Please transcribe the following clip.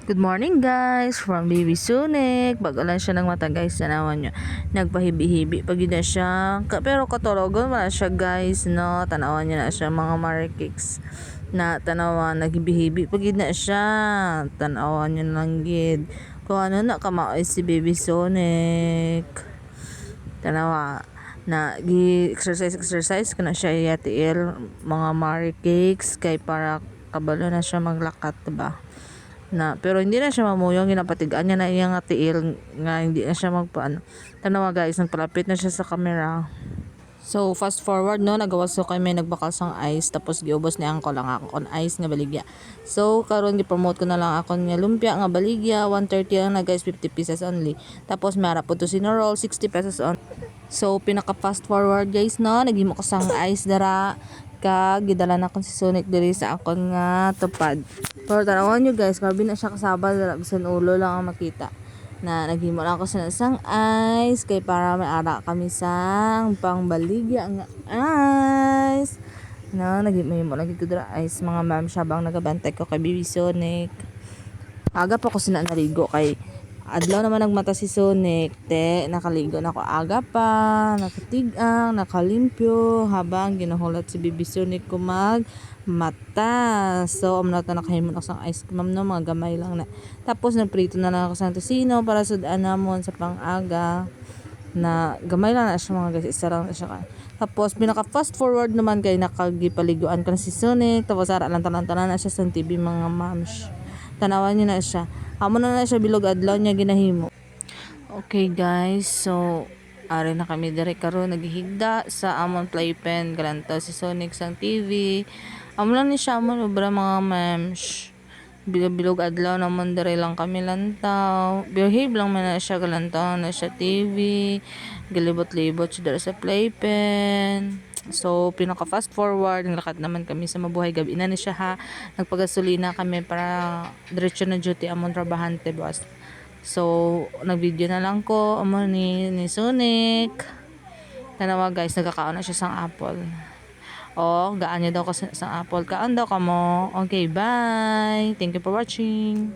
Good morning guys, from Baby Sunik. Bago lang siya ng mata guys, tanawan nyo. Nagpahibi-hibi pag yun na siya. Pero katologon wala siya guys, no? Tanawan nyo na siya mga marikix. Na tanawan, naghibi-hibi pag yun na siya. Tanawan nyo lang gid. Kung ano na kamaoy si Baby Sonic. Tanawa na exercise ko na siya yatiil mga marikix kay para kabalo na siya maglakat, diba? Na pero hindi na siya mamuyong, ginapatigaan niya na iyang tiil nga hindi na siya magpaano. Tanawa guys, nagpalapit na siya sa camera. So fast forward no, nagawas ko kay may nagbakal sang ice tapos giubos ni angko lang ako kon ice nga baligya. So karon gi-promote ko na lang ako nga lumpia nga baligya, 130 lang na guys, 50 pesos only. Tapos mara po to sinoroll, 60 pesos on. So pinaka fast forward guys no, naghimo ko sang ice dara gidala na akong si Sonic diri sa akon nga tupad. Pero tanawan nyo guys, grabe na siya kasabal, bisan ulo lang ang makita. Na naghimo na ako sa isang ice kay para may ara kami sang pangbaligya nga ice. No, naghimo lagi ko dira ice mga ma'am siya bang nagabantay ko kay Baby Sonic. Aga pa ko sina naligo kay adlaw naman nagmata si Sonic, nakaligo na ako aga pa, nakatigang, nakalimpyo, habang ginahulat si Baby Sonic ko mata. So, amnat na nakahimon ako sa ice cream, no, mga gamay lang na. Tapos, nagprito na lang ako sa tocino para sudaan namon sa pang-aga. Na gamay lang na siya mga guys, isa lang na siya. Tapos, pinaka fast forward naman kay nakagipaliguan ko na si Sonic. Tapos, ara lang tanan na siya sa TV mga mams. Tanawan niyo na siya. Amo na siya bilog adlaw niya ginahimo. Okay guys, so ari na kami dire karon naghihigda sa amon playpen galantaw si Sonic sang TV. Amo lang ni siya amon obra mga mems. Bilog adlaw naman dire lang kami lantaw. Behave lang man na siya galantaw na siya TV. Galibot-libot siya dire sa playpen. So, pinaka fast forward, nglakad naman kami sa mabuhay gabi na ni siya ha. Nagpagasolina kami para diretso na duty amon trabahante boss. So, nag-video na lang ko amon ni Sonic. Tanawa guys, nagkakaon na siya sang apple. Oh, gaan niya daw ko sang apple. Kaon daw ka mo. Okay, bye. Thank you for watching.